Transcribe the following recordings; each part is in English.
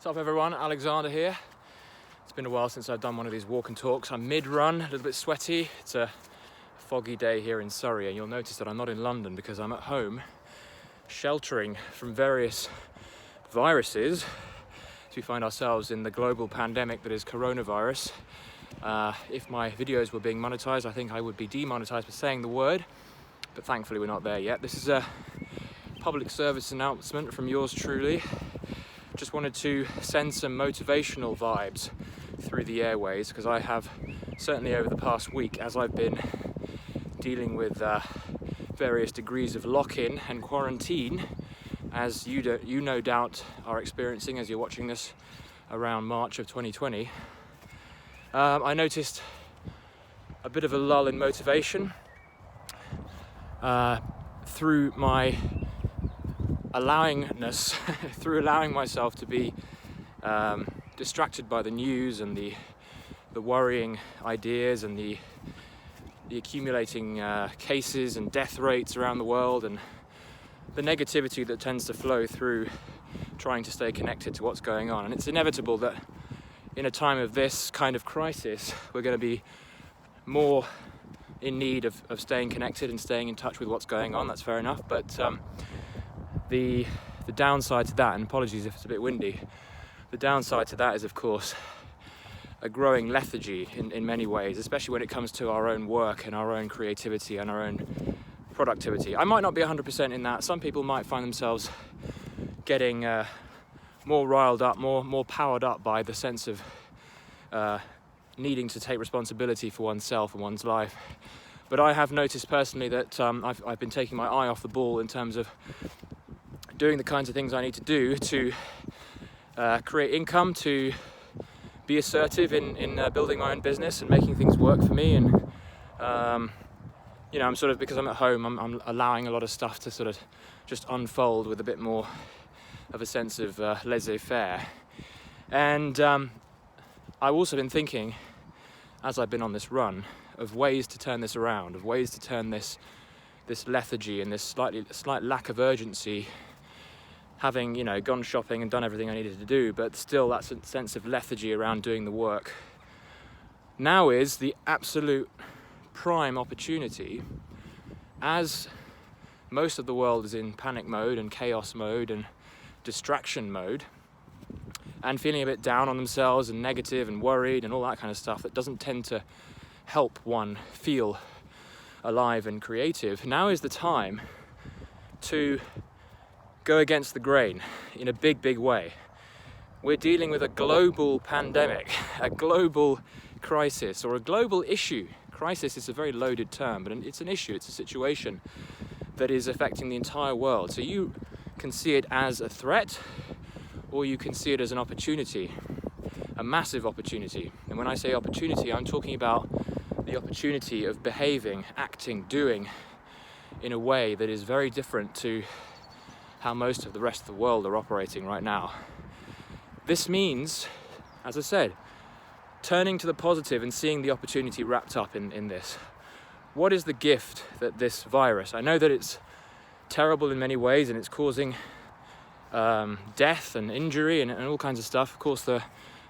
What's up everyone, Alexander here. It's been a while since I've done one of these walk and talks. I'm mid-run, a little bit sweaty. It's a foggy day here in Surrey, and you'll notice that I'm not in London because I'm at home sheltering from various viruses as we find ourselves in the global pandemic that is coronavirus. If my videos were being monetized, I think I would be demonetized for saying the word, but thankfully we're not there yet. This is a public service announcement from yours truly. Just wanted to send some motivational vibes through the airways, because I have certainly over the past week, as I've been dealing with various degrees of lock-in and quarantine, as you no doubt are experiencing as you're watching this around March of 2020, I noticed a bit of a lull in motivation through my allowing myself to be distracted by the news and the worrying ideas and the accumulating cases and death rates around the world, and the negativity that tends to flow through trying to stay connected to what's going on. And it's inevitable that in a time of this kind of crisis, we're going to be more in need of staying connected and staying in touch with what's going on. That's fair enough, but the downside to that, and apologies if it's a bit windy, the downside to that is of course a growing lethargy in many ways, especially when it comes to our own work and our own creativity and our own productivity. I might not be 100% in that. Some people might find themselves getting more riled up, more powered up by the sense of needing to take responsibility for oneself and one's life. But I have noticed personally that I've been taking my eye off the ball in terms of doing the kinds of things I need to do to create income, to be assertive in building my own business and making things work for me. And I'm sort of, because I'm at home, I'm allowing a lot of stuff to sort of just unfold with a bit more of a sense of laissez-faire. And I've also been thinking, as I've been on this run, of ways to turn this around, of ways to turn this lethargy and this slight lack of urgency, having gone shopping and done everything I needed to do, but still that sense of lethargy around doing the work. Now is the absolute prime opportunity, as most of the world is in panic mode and chaos mode and distraction mode, and feeling a bit down on themselves and negative and worried and all that kind of stuff that doesn't tend to help one feel alive and creative. Now is the time to go against the grain in a big way. We're dealing with a global pandemic, a global crisis, or a global issue. Crisis is a very loaded term, but it's an issue, it's a situation that is affecting the entire world. So you can see it as a threat, or you can see it as an opportunity, a massive opportunity. And when I say opportunity, I'm talking about the opportunity of behaving, acting, doing in a way that is very different to how most of the rest of the world are operating right now. This means, as I said, turning to the positive and seeing the opportunity wrapped up in this. What is the gift that this virus, I know that it's terrible in many ways and it's causing death and injury and all kinds of stuff. Of course there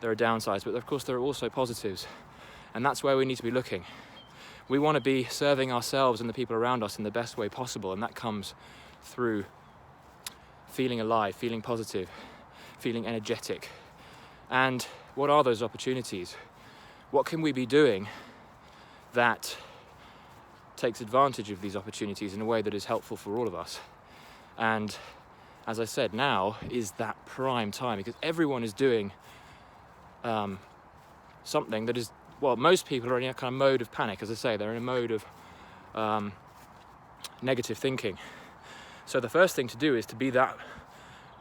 are downsides, but of course there are also positives. And that's where we need to be looking. We want to be serving ourselves and the people around us in the best way possible, and that comes through feeling alive, feeling positive, feeling energetic. And what are those opportunities? What can we be doing that takes advantage of these opportunities in a way that is helpful for all of us? And as I said, now is that prime time, because everyone is doing something that is, well, most people are in a kind of mode of panic. As I say, they're in a mode of negative thinking. So the first thing to do is to be that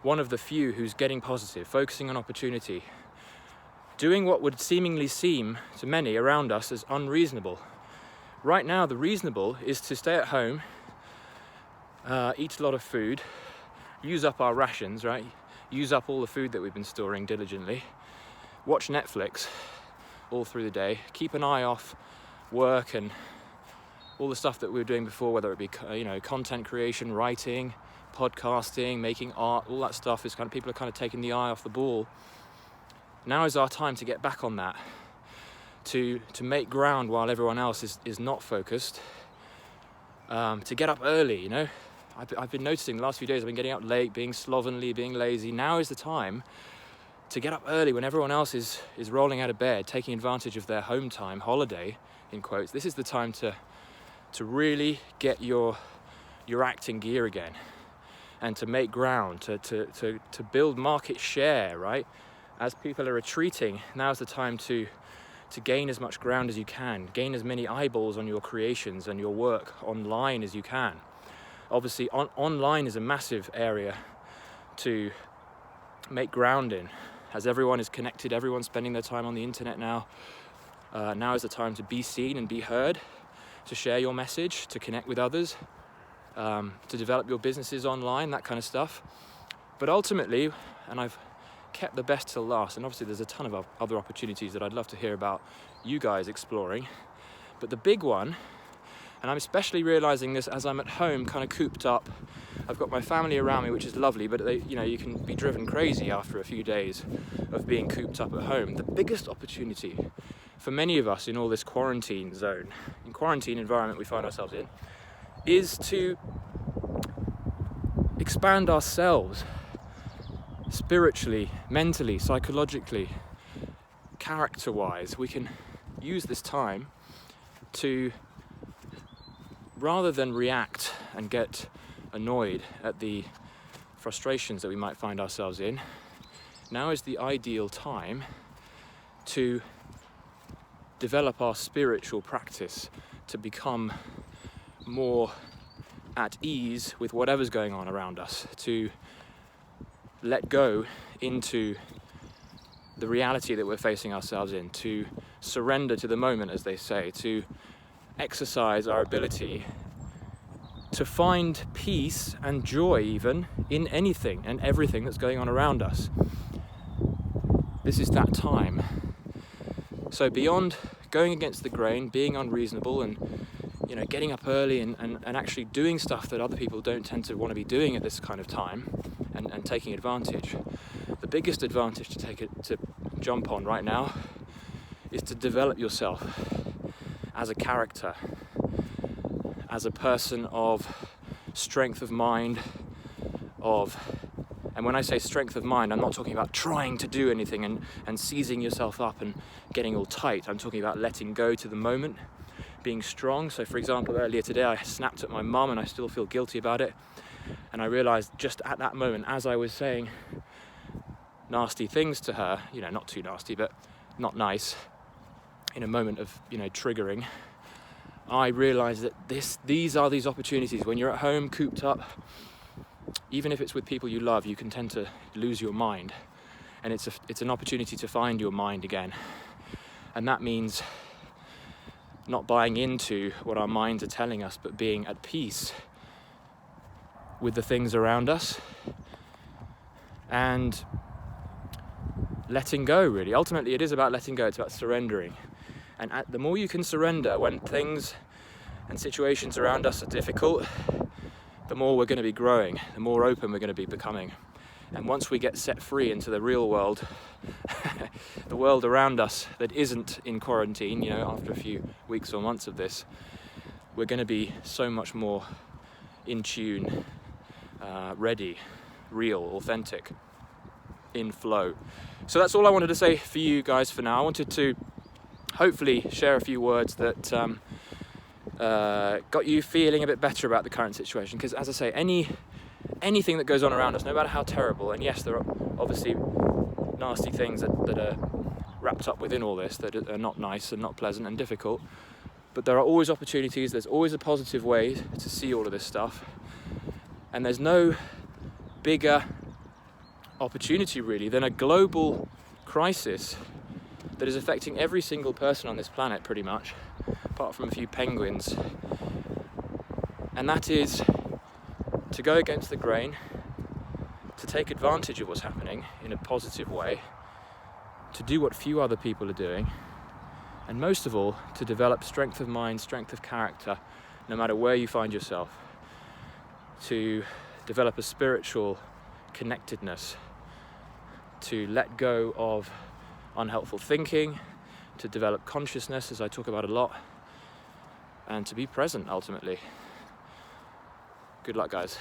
one of the few who's getting positive, focusing on opportunity, doing what would seemingly seem to many around us as unreasonable. Right now, the reasonable is to stay at home, eat a lot of food, use up our rations, right? Use up all the food that we've been storing diligently, watch Netflix all through the day, keep an eye off work and all the stuff that we were doing before, whether it be content creation, writing, podcasting, making art, all that stuff is kind of, people are kind of taking the eye off the ball. Now is our time to get back on that, to make ground while everyone else is not focused, to get up early, you know. I've been noticing the last few days I've been getting up late, being slovenly, being lazy. Now is the time to get up early when everyone else is rolling out of bed, taking advantage of their home time, holiday, in quotes. This is the time to really get your act in gear again, and to make ground, to build market share, right? As people are retreating, now's the time to gain as much ground as you can, gain as many eyeballs on your creations and your work online as you can. Obviously, online is a massive area to make ground in, as everyone is connected, everyone's spending their time on the internet now. Now is the time to be seen and be heard, to share your message, to connect with others, to develop your businesses online, that kind of stuff. But ultimately, and I've kept the best till last, and obviously there's a ton of other opportunities that I'd love to hear about you guys exploring, but the big one, and I'm especially realizing this as I'm at home, kind of cooped up. I've got my family around me, which is lovely, but you can be driven crazy after a few days of being cooped up at home. The biggest opportunity for many of us in all this quarantine zone, in quarantine environment we find ourselves in, is to expand ourselves spiritually, mentally, psychologically, character-wise. We can use this time to, rather than react and get annoyed at the frustrations that we might find ourselves in, now is the ideal time to develop our spiritual practice, to become more at ease with whatever's going on around us, to let go into the reality that we're facing ourselves in, to surrender to the moment, as they say, to exercise our ability to find peace and joy even in anything and everything that's going on around us. This is that time. So beyond going against the grain, being unreasonable, and getting up early and actually doing stuff that other people don't tend to want to be doing at this kind of time, and taking advantage, the biggest advantage to jump on right now is to develop yourself as a character, as a person of strength of mind, and when I say strength of mind, I'm not talking about trying to do anything and seizing yourself up and getting all tight. I'm talking about letting go to the moment, being strong. So for example, earlier today I snapped at my mum, and I still feel guilty about it. And I realized just at that moment, as I was saying nasty things to her, not too nasty, but not nice, in a moment of, triggering, I realized that these are these opportunities. When you're at home, cooped up, even if it's with people you love, you can tend to lose your mind. And it's an opportunity to find your mind again. And that means not buying into what our minds are telling us, but being at peace with the things around us and letting go, really. Ultimately, it is about letting go. It's about surrendering. And the more you can surrender when things and situations around us are difficult, the more we're going to be growing, the more open we're going to be becoming. And once we get set free into the real world, the world around us that isn't in quarantine, after a few weeks or months of this, we're going to be so much more in tune, ready, real, authentic, in flow. So that's all I wanted to say for you guys for now. I wanted to hopefully share a few words that got you feeling a bit better about the current situation, because as I say, anything that goes on around us, no matter how terrible, and yes, there are obviously nasty things that are wrapped up within all this that are not nice and not pleasant and difficult, but there are always opportunities. There's always a positive way to see all of this stuff, and there's no bigger opportunity really than a global crisis that is affecting every single person on this planet pretty much, apart from a few penguins. And that is to go against the grain, to take advantage of what's happening in a positive way, to do what few other people are doing, and most of all, to develop strength of mind, strength of character, no matter where you find yourself, to develop a spiritual connectedness, to let go of unhelpful thinking, to develop consciousness, as I talk about a lot, and to be present ultimately. Good luck, guys.